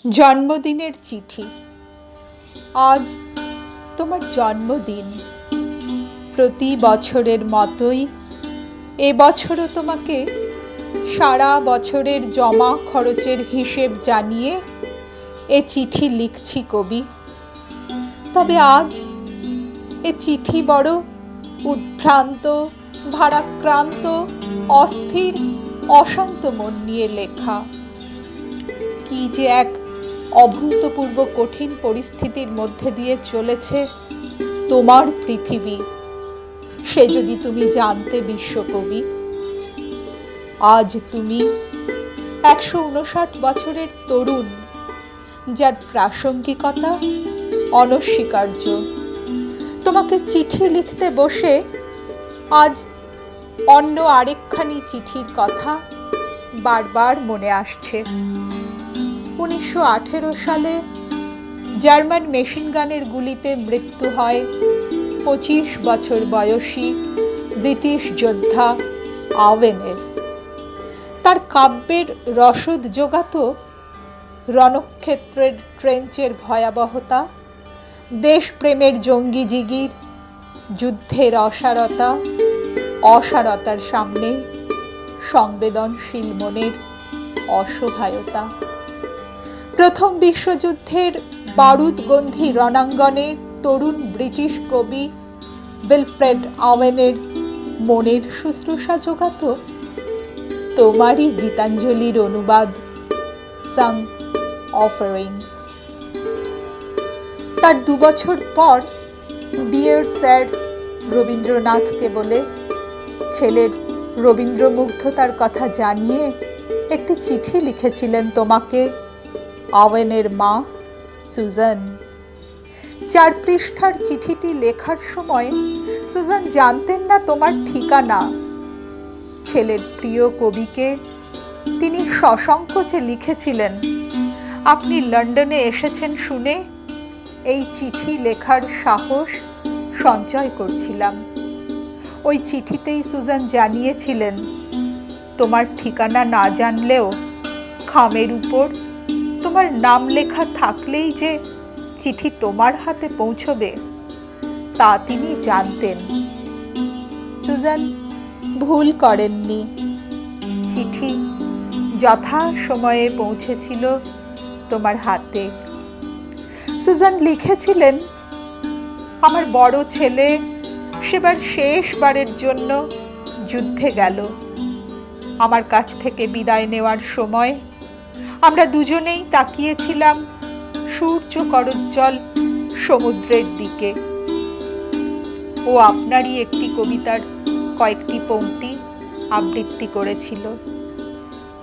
জন্মদিনের চিঠি। আজ তোমার জন্মদিন। প্রতি বছরের মতোই এবছরও তোমাকে সারা বছরের জমা খরচের হিসেব জানিয়ে এ চিঠি লিখছি কবি। তবে আজ এ চিঠি বড় উদ্ভ্রান্ত, ভারাক্রান্ত, অস্থির, অশান্ত মন নিয়ে লেখা। কি যে এক অভূতপূর্ব কঠিন পরিস্থিতির মধ্যে দিয়ে চলেছে তোমার পৃথিবী, সে যদি তুমি জানতে বিশ্বকবি। আজ তুমি 159 বছরের তরুণ, যার প্রাসঙ্গিকতা অনস্বীকার্য। তোমাকে চিঠি লিখতে বসে আজ অন্য আরেকখানি চিঠির কথা বারবার মনে আসছে। 1918 সালে জার্মান মেশিন গানের গুলিতে মৃত্যু হয় 25 বছর বয়সী ব্রিটিশ যোদ্ধা আওয়েনের। তার কাব্যের রসদ জোগাত রণক্ষেত্রের ট্রেঞ্চের ভয়াবহতা, দেশপ্রেমের জঙ্গি জিগির, যুদ্ধের অসারতা, অসারতার সামনে সংবেদনশীল মনের অসহায়তা। প্রথম বিশ্বযুদ্ধের বারুদগন্ধি রণাঙ্গনে তরুণ ব্রিটিশ কবি উইলফ্রেড আওয়েনের মনের শুশ্রূষা জোগাত তোমারই গীতাঞ্জলির অনুবাদ সাং অফারিংস। তার 2 বছর পর ডিয়ার স্যার রবীন্দ্রনাথকে বলে ছেলের রবীন্দ্রমুগ্ধতার কথা জানিয়ে একটি চিঠি লিখেছিলেন তোমাকে আওয়েনের মা সুজান। 4 পৃষ্ঠার চিঠিটি লেখার সময় সুজান জানতেন না তোমার ঠিকানা। ছেলের প্রিয় কবিকে তিনি সসংকোচে লিখেছিলেন, আপনি লন্ডনে এসেছেন শুনে এই চিঠি লেখার সাহস সঞ্চয় করছিলাম। ওই চিঠিতেই সুজান জানিয়েছিলেন, তোমার ঠিকানা না জানলেও খামের উপর তোমার নাম লেখা থাকলেই যে চিঠি তোমার হাতে পৌঁছবে তা তিনি জানতেন। সুজান ভুল করেননি। চিঠি যথা সময়ে পৌঁছেছিল তোমার হাতে। সুজান লিখেছিলেন, আমার বড় ছেলে সেবার শেষবারের জন্য যুদ্ধে গেল। আমার কাছ থেকে বিদায় নেওয়ার সময় আমরা দুজনেই তাকিয়েছিলাম সূর্য করোজ্জ্বল সমুদ্রের দিকে। ও আপনারই একটি কবিতার কয়েকটি পংক্তি আবৃত্তি করেছিল।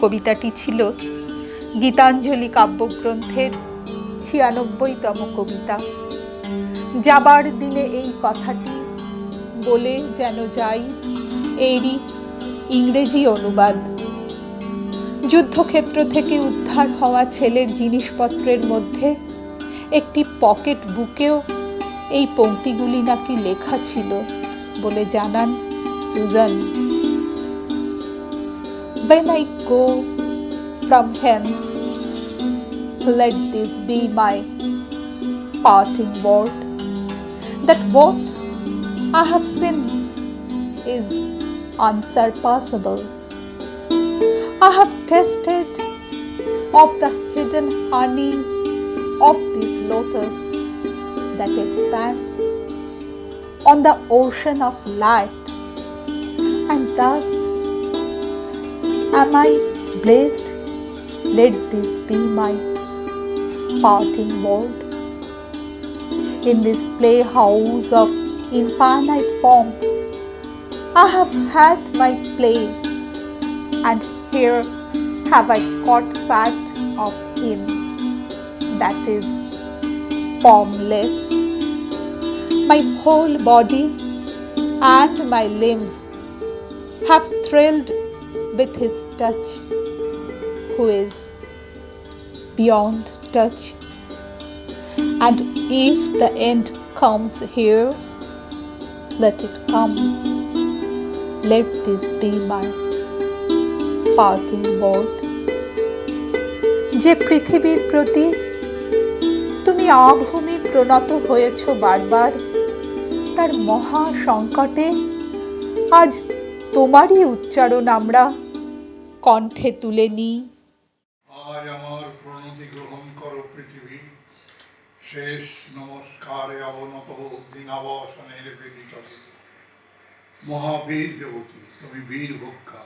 কবিতাটি ছিল গীতাঞ্জলি কাব্যগ্রন্থের 96তম কবিতা। যাবার দিনে এই কথাটি বলে যেন যাই এরই ইংরেজি অনুবাদ। যুদ্ধক্ষেত্র থেকে উদ্ধার হওয়া ছেলের জিনিসপত্রের মধ্যে একটি পকেট বুকেও এই পংক্তিগুলি নাকি লেখা ছিল বলে জানান Suzanne. When I go from hence, let this be my parting word, that what I have seen is unsurpassable. I have tasted of the hidden honey of this lotus that expands on the ocean of light, and thus am I blessed. Let this be my parting word. In this playhouse of infinite forms, I have had my play, and here have I caught sight of him that is formless. My whole body and my limbs have thrilled with his touch, who is beyond touch. And if the end comes here, let it come. Let this be my parting word. যে পৃথিবীর প্রতি তুমি আভূমি প্রণত হয়েছ বারবার, তার মহা সংকটে আজ তোমারই উচ্চারণ আমরা কণ্ঠে তুলে নিই। আজ আমার প্রণতি গ্রহণ করো পৃথিবী, শেষ নমস্কারে অবনত দিনাবসানের বেদিতলে। মহাবীর দেবতী তুমি বীর ভোক্তা,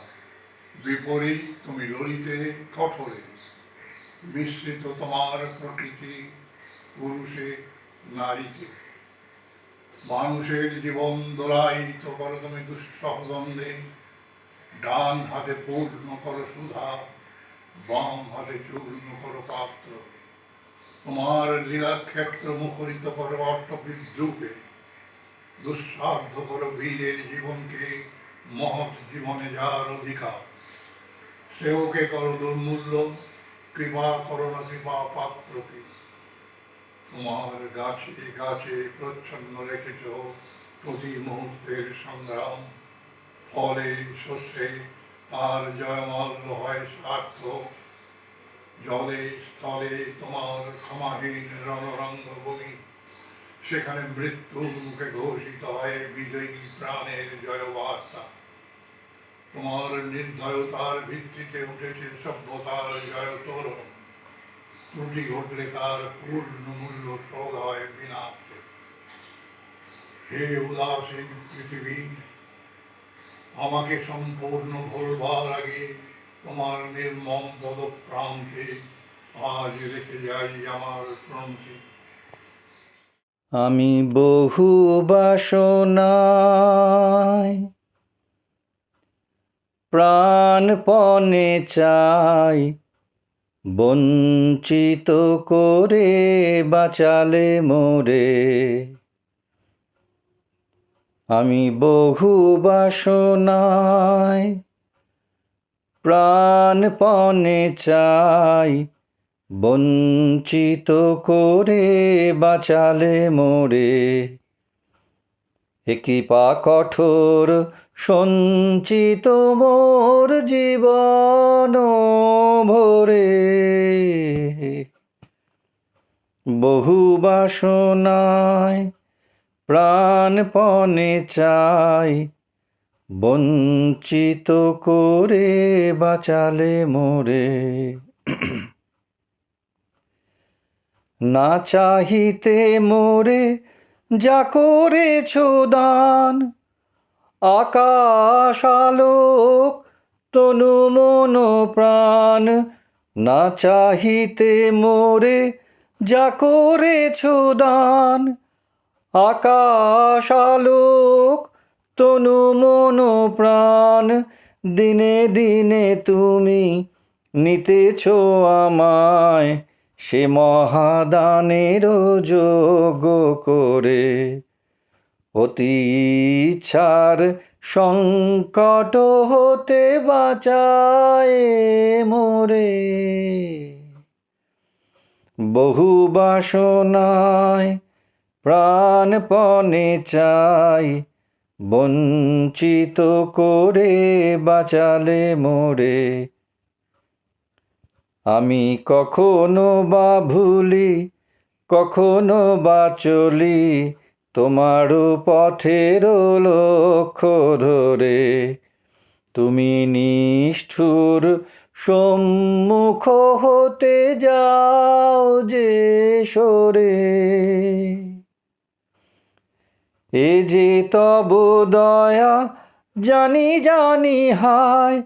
বিপরীত তুমি ললিতে কঠোরে। মিশ্রিত তোমার প্রকৃতি পুরুষে নারীতে। মানুষের জীবন দোলায়িত করো তুমি দুঃসহ দ্বন্দ্বে। ডান হাতে পূর্ণ করো সুধা, বাম হাতে চূর্ণ করো পাত্র। তোমার লীলাক্ষেত্র মুখরিত করো অট্টবিদ্রুপে। দুঃসাধ্য করো বীরের জীবনকে মহৎ জীবনে যার অধিকার। সেওকে করো দুর্মূল্য, কৃপা করো না কৃপা পাত্রকে। তোমার গাছে গাছে প্রচ্ছন্ন রেখেছ প্রতি মুহূর্তের সংগ্রাম। ফলে শস্যে তার জয়মাল্য হয় সার্থক। জলে স্থলে তোমার ক্ষমাহীন রণরঙ্গভূমি। সেখানে মৃত্যুর মুখে ঘোষিত হয় বিজয়ী প্রাণের জয়বার্তা। তোমার নির্দয়তার ভিত্তিতে উঠেছে সভ্যতার জয়তোরণ। ত্রুটি ঘটলে তার পূর্ণ মূল্য শোধ হয় বিনাশে। হে উদাসীন পৃথিবী, আমাকে সম্পূর্ণ ভুলবার আগে তোমার নির্মম পদপ্রান্তে আজ রেখে যাই আমার প্রণতি। আমি বহু বাসনায় প্রাণপণে চাই, বঞ্চিত করে বাঁচালে মোরে। আমি বহু বাসনায় প্রাণপণে চাই, বঞ্চিত করে বাঁচালে মোরে। এ কৃপা কঠোর সঞ্চিত মোর জীবন ভরে। বহু বাসনায় প্রাণপণে চাই, বঞ্চিত করে বাঁচালে মোরে। না চাহিতে মোরে যা করেছ দান, আকাশ আলোক তনু মন প্রাণ। না চাহিতে মোরে যা করেছ দান, আকাশ আলোক তনু মন প্রাণ। দিনে দিনে তুমি নিতেছ আমায়, সে মহাদানের যোগ্য করে। অতি ইচ্ছার সংকট হতে বাঁচায় মোরে। বহু বাসনায় প্রাণপণে চাই, বঞ্চিত করে বাঁচালে মোরে। আমি কখনো বা ভুলি, কখনো বা চলি তোমার পথের লক্ষ্য ধরে। তুমি নিষ্ঠুর সম্মুখ হতে যাও যে সরে। এ যে তব দয়া জানি জানি হায়,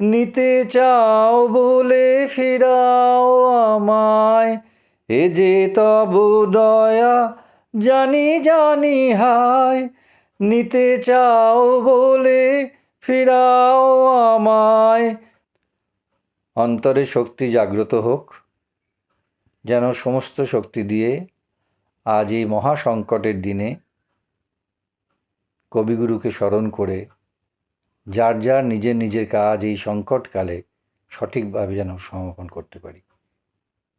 নিতে চাও বলে ফিরাও আমায়। এ যে তব দয়া জানি জানি হায়, নিতে চাও বলে ফিরাও আমায়। অন্তরে শক্তি জাগ্রত হোক, যেন সমস্ত শক্তি দিয়ে আজ এই মহাসংকটের দিনে কবিগুরুকে স্মরণ করে যার যার নিজের নিজের কাজ এই সংকটকালে সঠিকভাবে যেন সমাপন করতে পারি,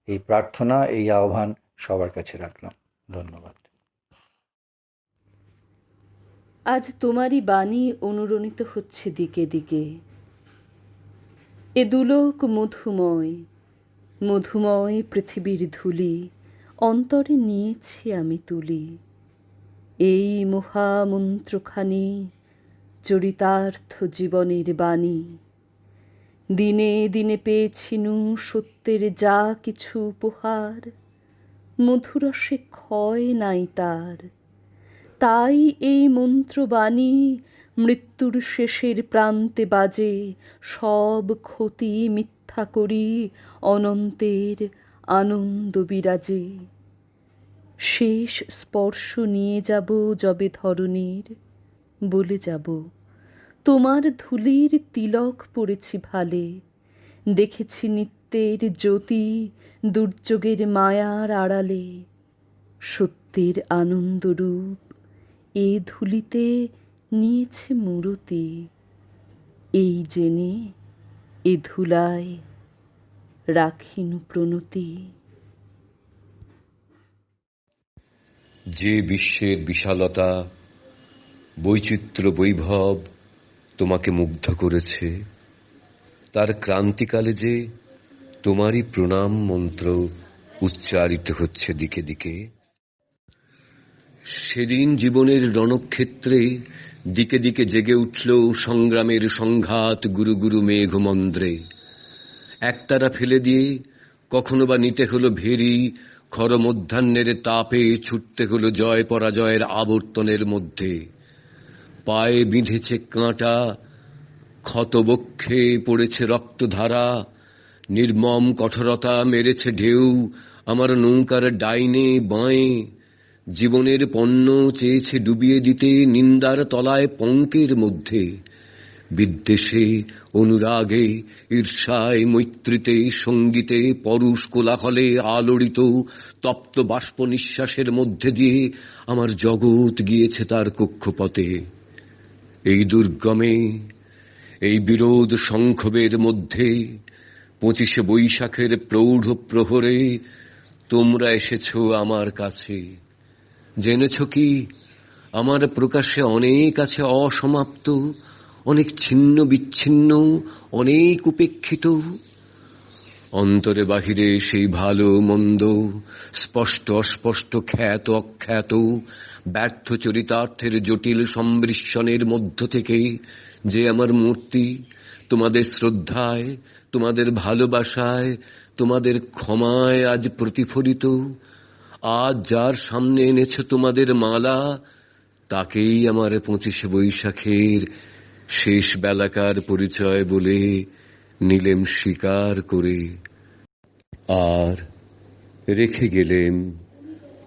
এই প্রার্থনা, এই আহ্বান সবার কাছে রাখলাম। ধন্যবাদ। আজ তোমারই বাণী অনুরণিত হচ্ছে দিকে দিকে। এ দুলোক মধুময়, মধুময় পৃথিবীর ধূলি অন্তরে নিয়েছি আমি তুলি। এই মহামন্ত্রখানি চরিতার্থ জীবনের বাণী। দিনে দিনে পেয়েছিনু সত্যের যা কিছু উপহার, মধুরসে ক্ষয় নাই তার। তাই এই মন্ত্রবাণী মৃত্যুর শেষের প্রান্তে বাজে, সব ক্ষতি মিথ্যা করি অনন্তের আনন্দ বিরাজে। শেষ স্পর্শ নিয়ে যাব যবে ধরণীর, বলে যাব তোমার ধূলির তিলক পড়েছি ভালে। দেখেছি নিত্যের জ্যোতি দুর্যোগের মায়ার আড়ালে। সত্যের আনন্দরূপ এ ধূলিতে নিয়েছে মূরতি। এই জেনে এ ধুলায় রাখিনু প্রণতি। যে বিশ্বের বিশালতা, বৈচিত্র্য, বৈভব তোমাকে মুগ্ধ করেছে, তার ক্রান্তিকালে যে তোমারই প্রণাম মন্ত্র উচ্চারিত হচ্ছে দিকে দিকে। সেদিন জীবনের রণক্ষেত্রে দিকে দিকে জেগে উঠল সংগ্রামের সংঘাত গুরু গুরু মেঘমন্দ্রে। একতারা ফেলে দিয়ে কখনো বা নিতে হলো ভেরি, খর মধ্যাহ্নের তাপে ছুটতে হলো জয় পরাজয়ের আবর্তনের মধ্যে। পায়ে বিঁধেছে কাঁটা, ক্ষতবক্ষে পড়েছে রক্তধারা, নির্মম কঠোরতা মেরেছে ঢেউ আমার নৌকার ডাইনে বাঁয়ে। জীবনের পণ্য চেয়েছে ডুবিয়ে দিতে নিন্দার তলায় পঙ্কের মধ্যে। বিদ্বেষে, অনুরাগে, ঈর্ষায়, মৈত্রীতে, সঙ্গীতে, পরুষ কোলাহলে আলোড়িত তপ্ত বাষ্প নিঃশ্বাসের মধ্যে দিয়ে আমার জগৎ গিয়েছে তার কক্ষপথে। এই দুর্গমে, এই বিরোধ সংক্ষোভের মধ্যে 25শে বৈশাখের প্রৌঢ় প্রহরে তোমরা এসেছ আমার কাছে। জেনেছ কি, আমার প্রকাশে অনেক আছে অসমাপ্ত, অনেক ছিন্ন বিচ্ছিন্ন, অনেক উপেক্ষিত। অন্তরে বাহিরে সেই ভালো মন্দ, স্পষ্ট অস্পষ্ট, খ্যাত অখ্যাত, ব্যর্থ চরিতার্থের জটিল সম্মিশ্রণের মধ্য থেকে যে আমার মূর্তি তোমাদের শ্রদ্ধায়, তোমাদের ভালোবাসায়, তোমাদের ক্ষমায় আজ প্রতিফলিত। আজ যার সামনে এনেছ তোমাদের মালা, তাকেই আমার 25শে বৈশাখের শেষ বেলাকার পরিচয় বলে নিলেম স্বীকার করে। আর রেখে গেলেম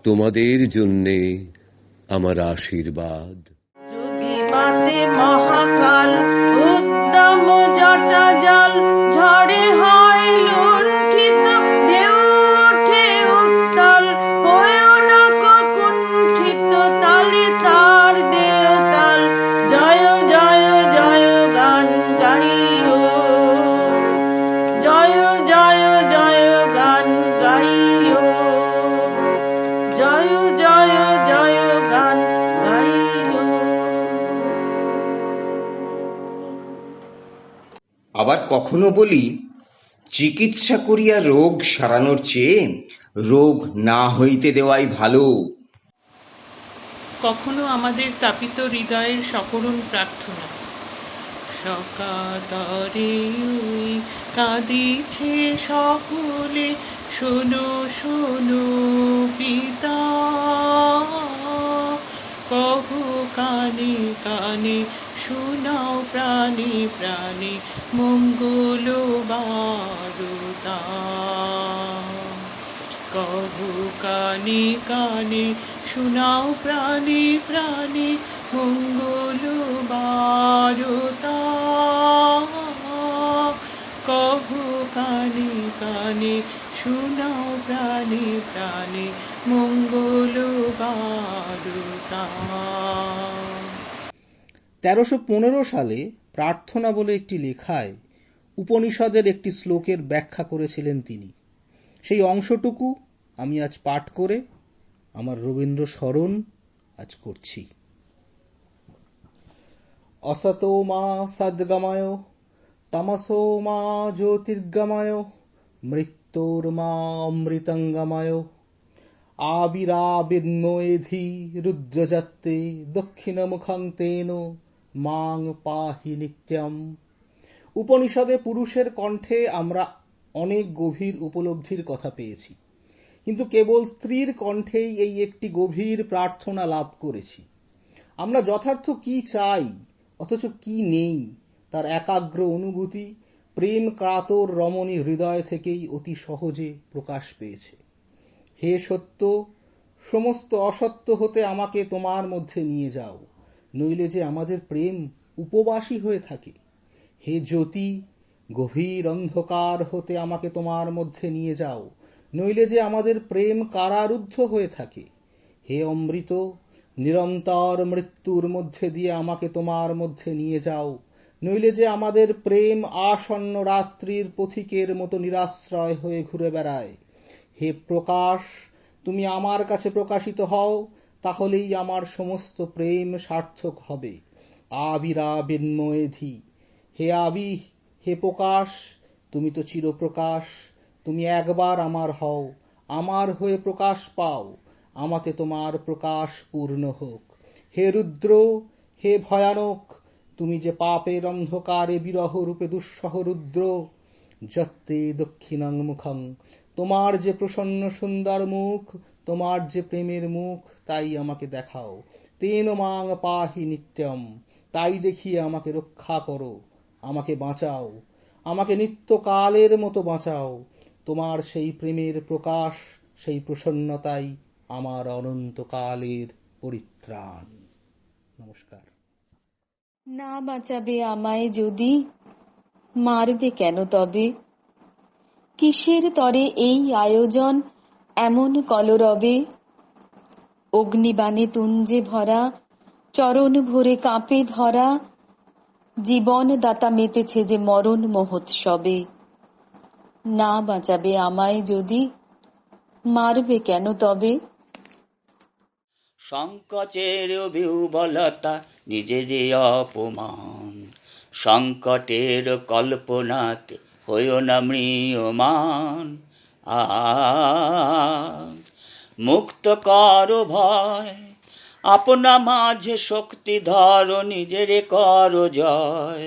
তোমাদের জন্যে আমার আশীর্বাদ। যোগী মাতে মহাকাল উদ্যম জটা জল ঝড়ে হয় লুণ্ঠিত, ঢেউ ওঠে উত্তাল হয়েও না কুণ্ঠিত, তালে তার দেওতাল জয় জয় জয় গান গাইও, জয় জয় জয় গান গাইও, জয় জয় জয় গান গাইও। আবার কখনো বলি, চিকিৎসা করিয়া রোগ সারানোর চেয়ে রোগ না হইতে দেওয়াই ভালো। কখনো আমাদের তাপিত হৃদয়ের সকরুণ প্রার্থনা, সকাতরে ওই কাঁদিছে সকলে, শোনো শোনো পিতা, কহো কানে কানে, শোনাও প্রাণে প্রাণে মঙ্গল বারতা। কহো কানে কানে, শোনাও প্রাণে প্রাণে মঙ্গল বারতা। কহো কানে কানে, শোনাও প্রাণে প্রাণে মঙ্গল বারতা। 1315 সালে প্রার্থনা বলে একটি লেখায় উপনিষদের একটি শ্লোকের ব্যাখ্যা করেছিলেন তিনি। সেই অংশটুকু আমি আজ পাঠ করে আমার রবীন্দ্র স্মরণ আজ করছি। असतो मा सद्गमय तमसो मा ज्योतिर्गमय मृत्योर्मा মৃত্যুর্মা অমৃতঙ্গময় আবিরাবির্ময়েধি রুদ্রজাত্তে দক্ষিণমুখং তেন মাং পাহি নিত্যম। উপনিষদে পুরুষের কণ্ঠে আমরা অনেক গভীর উপলব্ধির কথা পেয়েছি, কিন্তু কেবল স্ত্রীর কণ্ঠেই এই একটি গভীর প্রার্থনা লাভ করেছি। আমরা যথার্থ কি চাই অথচ কি নেই তার একাগ্র অনুভূতি প্রেম কাতর রমণী হৃদয় থেকেই অতি সহজে প্রকাশ পেয়েছে। হে সত্য, সমস্ত অসত্য হতে আমাকে তোমার মধ্যে নিয়ে যাও, নইলে যে আমাদের প্রেম উপবাসী হয়ে থাকে। হে জ্যোতি, গভীর অন্ধকার হতে আমাকে তোমার মধ্যে নিয়ে যাও, নইলে যে আমাদের প্রেম কারারুদ্ধ হয়ে থাকে। হে অমৃত, নিরন্তর মৃত্যুর মধ্যে দিয়ে আমাকে তোমার মধ্যে নিয়ে যাও, নইলে যে আমাদের প্রেম আসন্ন রাত্রির পথিকের মতো নিরাশ্রয় হয়ে ঘুরে বেড়ায়। হে প্রকাশ, তুমি আমার কাছে প্রকাশিত হও, তাহলেই আমার সমস্ত প্রেম সার্থক হবে। আবিরাবির্ময়েধি, হে আবি, হে প্রকাশ, তুমি তো চিরপ্রকাশ, তুমি একবার আমার হও, আমার হয়ে প্রকাশ পাও, আমাতে তোমার প্রকাশ পূর্ণ হোক। হে রুদ্র, হে ভয়ানক, তুমি যে পাপের অন্ধকারে বিরহ রূপে দুঃসহ রুদ্র, যত্তে দক্ষিণাং মুখং, তোমার যে প্রসন্ন সুন্দর মুখ, তোমার যে প্রেমের মুখ, তাই আমাকে দেখাও। তেন মাং পাহি নিত্যম, তাই দেখিয়ে আমাকে রক্ষা করো, আমাকে বাঁচাও, আমাকে নিত্যকালের মতো বাঁচাও। তোমার সেই প্রেমের প্রকাশ, সেই প্রসন্নতাই আমার অনন্তকালের পরিত্রাণ। নমস্কার। না বাঁচাবে আমায় যদি, মারবে কেন তবে? কিসের তরে এই আয়োজন এমন কলরবে? অগ্নিবাণে তুঞ্জে ভরা, চরণ ভরে কাঁপে ধরা, জীবন দাতা মেতেছে যে মরণ মহোৎসবে। না বাঁচাবে আমায় যদি, মারবে কেন তবে? সংকটের বিহ্বলতা নিজের অপমান, সংকটের কল্পনাতে হইও না ম্রিয়মান। মুক্ত কর ভয়, আপনা মাঝে শক্তি ধর, নিজের কর জয়।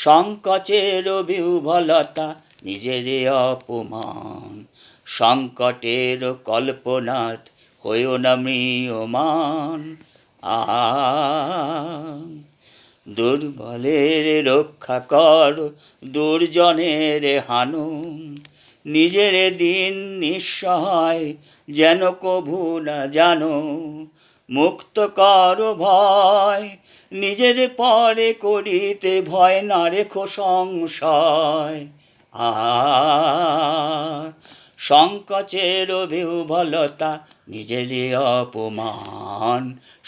সংকটের বিহ্বলতা নিজের অপমান, সংকটের কল্পনাত হইও না ম্রিয়মান। দুর্বলের রক্ষা কর, দুর্জনের হানু, নিজের দিন নিঃসহায় যেন কভু না জানো। মুক্ত কর ভয়, নিজের পরে করিতে ভয় না রেখো সংশয়। সংকটের বিহ্বলতা নিজের অপমান,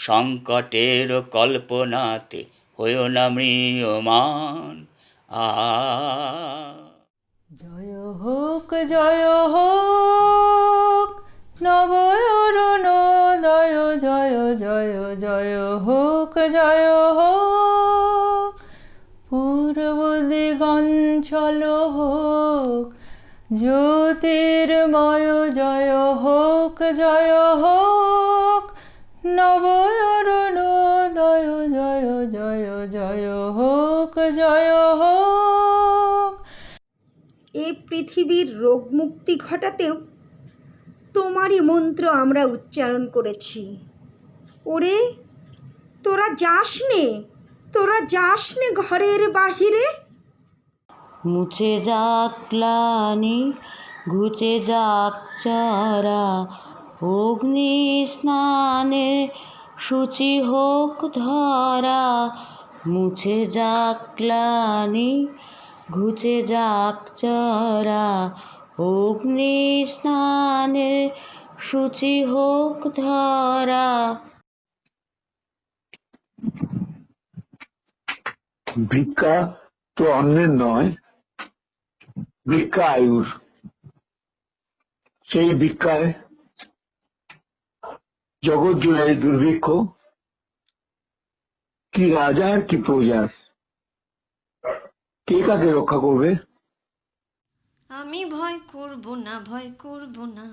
সংকটের কল্পনাতে হইও না ম্রিয়মান। জয় হোক নব অরুণোদয়, জয় জয় জয় হোক পূর্ব দিগঞ্চল হোক জ্যোতির্ময়, জয় হোক নব অরুণোদয়, জয় জয় জয় হোক এই পৃথিবীর রোগ মুক্তি ঘটাতেও তোমারই মন্ত্র আমরা উচ্চারণ করেছি। ওরে তোরা যাস নে ঘরের বাহিরে। মুছে যাক গ্লানি, ঘুচে যাক চরা, অগ্নি স্নানে শুচি হোক ধরা। মুছে যাক গ্লানি, ঘুচে যাক চরা, অগ্নি স্নানে শুচি হোক ধরা। ভিক্ষা তো অন্যের নয়, ভিক্ষা আয়ুর। সেই ভিক্ষায় জগৎ জুড়ে দুর্ভিক্ষ, কি রাজার কি প্রজার, কে কাকে রক্ষা করবে? আমি ভয় করব না, ভয় করব না,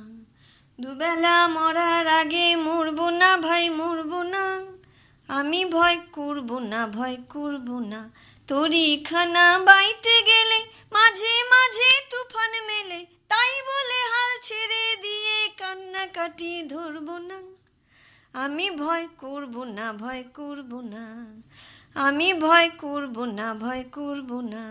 দুবেলা মরার আগে মরব না ভাই, মরব না। আমি ভয় করব না, ভয় করব না, তরি খানা বাইতে গেলে মাঝে মাঝে তুফান মেলে, তাই বলে হাল ছেড়ে দিয়ে কান্নাকাটি ধরব না। আমি ভয় করব না, ভয় করব না, আমি ভয় করব না, ভয় করব না।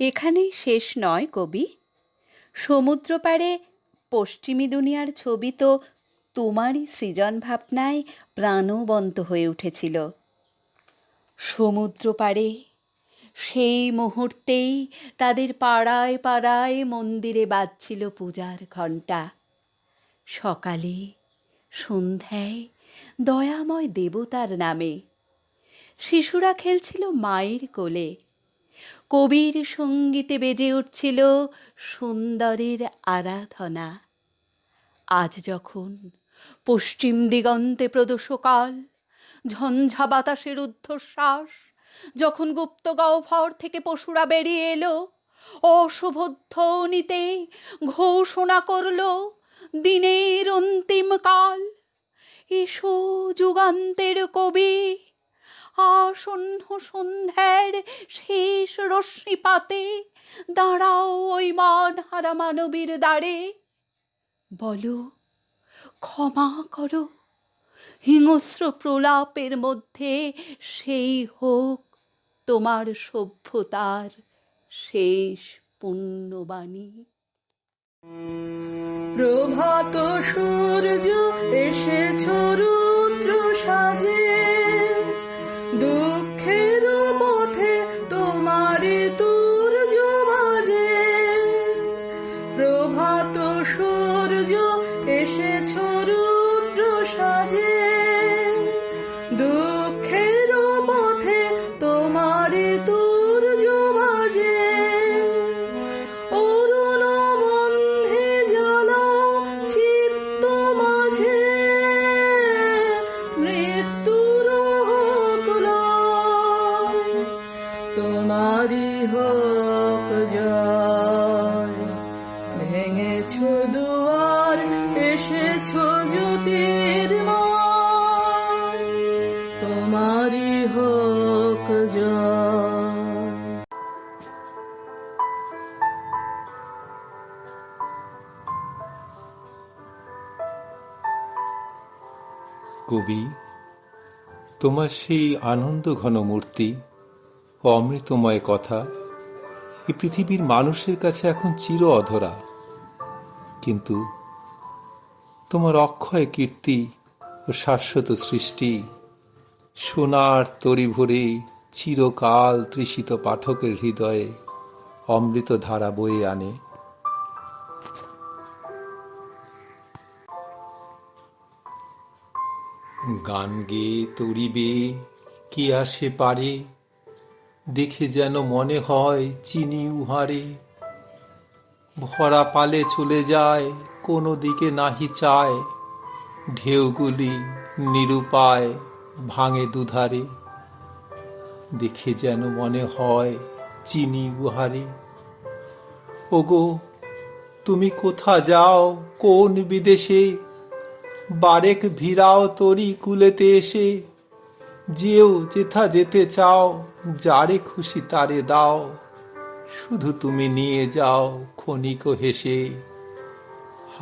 এখানেই শেষ নয় কবি। সমুদ্র পাড়ে পশ্চিমী দুনিয়ার ছবি তো তোমারই সৃজন ভাবনায় প্রাণবন্ত হয়ে উঠেছিল। সমুদ্র পাড়ে সেই মুহূর্তেই তাদের পাড়ায় পাড়ায় মন্দিরে বাজছিল পূজার ঘণ্টা। সকালে সন্ধ্যায় দয়াময় দেবতার নামে শিশুরা খেলছিল মায়ের কোলে। কবির সঙ্গীতে বেজে উঠছিল সুন্দরের আরাধনা। আজ যখন পশ্চিম দিগন্তে প্রদোষকাল, ঝঞ্ঝা বাতাসের ঊর্ধ্বশ্বাস, যখন গুপ্ত গহ্বর থেকে পশুরা বেরিয়ে এলো, অশুভ ধ্বনিতে ঘোষণা করল দিনের অন্তিম কাল। এসো যুগান্তের কবি, আসন্ন সন্ধ্যার শেষ রশ্মিপাতে দাঁড়াও ওই মানহারা মানবীর দ্বারে। বলো ক্ষমা করো, হিংস্র প্রলাপের মধ্যে সেই হোক তোমার সভ্যতার শেষ পুণ্যবাণী। প্রভাত সূর্য এসেছ রুদ্র সাজে, দুঃখের পথে তোমারে তুর্য বাজে। প্রভাত সূর্য এসেছ রুদ্র সাজে, দুঃখের পথে তোমারে তুর্য বাজে। অরুণ বন্ধে জ্বালাও চিত্ত মাঝে, মৃত্যুর হোক লয়, তোমারই হোক জয়। ভেঙেছ দুয়ার, এসেছ জ্যোতির্ময়, তোমারই হোক জয়। কবি, তোমার সেই আনন্দ ঘন মূর্তি ও অমৃতময় কথা এই পৃথিবীর মানুষের কাছে এখন চির অধরা, কিন্তু তোমার অক্ষয় কীর্তি ও শাশ্বত সৃষ্টি সোনার তরি ভরে চিরকাল তৃষিত পাঠকের হৃদয়ে অমৃত ধারা বয়ে আনে। গান গেয়ে তরিবে কি আসে পারে, দেখে যেন মনে হয় চিনি উহারে। ভরা পালে চলে যায়, কোনো দিকে নাহি চায়, ঢেউগুলি নিরুপায় ভাঙে দুধারে। দেখে যেন মনে হয় চিনি উহারে। ওগো তুমি কোথা যাও কোন বিদেশে, বারেক ভিড়াও তরি কুলেতে এসে। যেও যেথা যেতে চাও, যারে খুশি তারে দাও, শুধু তুমি নিয়ে যাও ক্ষণিক হেসে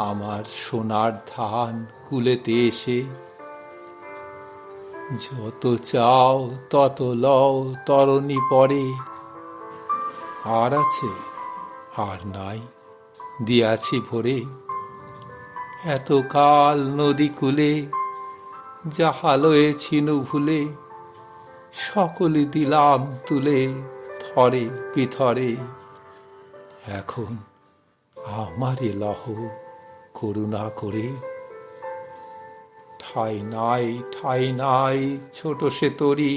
আমার সোনার ধান কুলেতে এসে। যত চাও তত লও তরণী পরে, আর আছে আর নাই দিয়াছি ভরে। এতকাল নদী কূলে যাহা লয়েছিনু ভুলে, সকলে দিলাম তুলে থরে পিথরে। এখন আমারে লহ করুণা করে। ঠাই নাই ছোট সে তরি,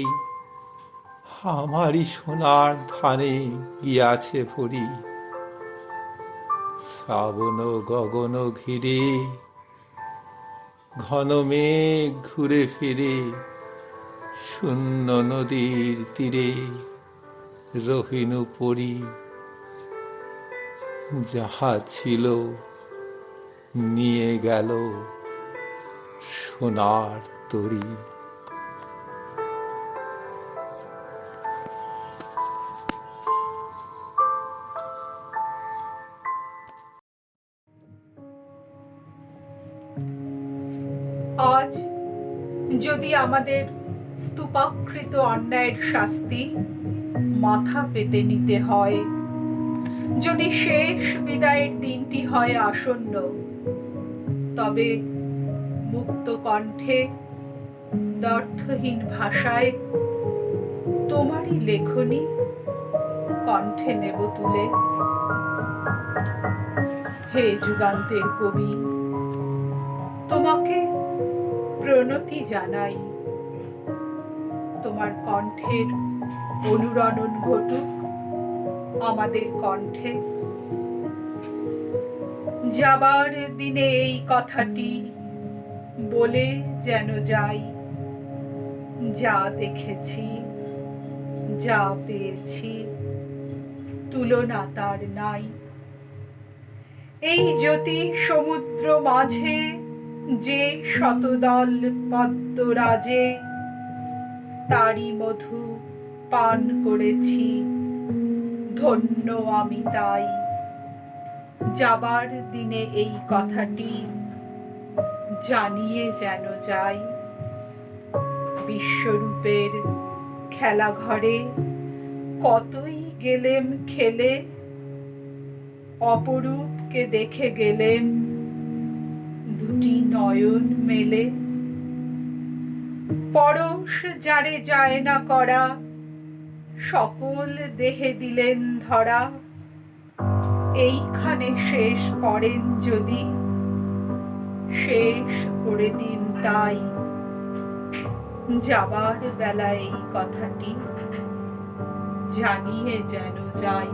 আমারই সোনার ধানে গিয়াছে ভরি। শ্রাবণ গগন ঘিরে ঘন মেঘ ঘুরে ফিরে, শূন্য নদীর তীরে রহিনু পরি। যাহা ছিল নিয়ে গেল সোনার তরি। আজ যদি আমাদের স্তূপাকৃত অন্যায়ের শাস্তি মাথা পেতে নিতে হয়, যদি শেষ বিদায়ের দিনটি হয় আসন্ন, তবে মুক্ত কণ্ঠে দ্ব্যর্থহীন ভাষায় তোমারই লেখনী কণ্ঠে নেব তুলে। হে যুগান্তের কবি, তোমাকে প্রণতি জানাই। তোমার কণ্ঠের অনুরণন ঘটুক আমাদের কণ্ঠে। যাবার দিনে এই কথাটি বলে যেন যাই, যা দেখেছি যা পেয়েছি তুলনা তার নাই। এই জ্যোতি সমুদ্র মাঝে যে শতদল পদ্মরাজে, তারি মধু পান করেছি ধন্য আমি তাই। যাবার দিনে এই কথাটি জানিয়ে যেন যাই। বিশ্বরূপের খেলাঘরে কতই গেলেম খেলে, অপরূপকে দেখে গেলেম দুটি নয়ন মেলে। পরশ যারে যায় না করা, সকল দেহে দিলেন ধরা। এইখানে শেষ করেন যদি, শেষ করে দিন তাই। যাবার বেলায় এই কথাটি জানিয়ে যেন যাই।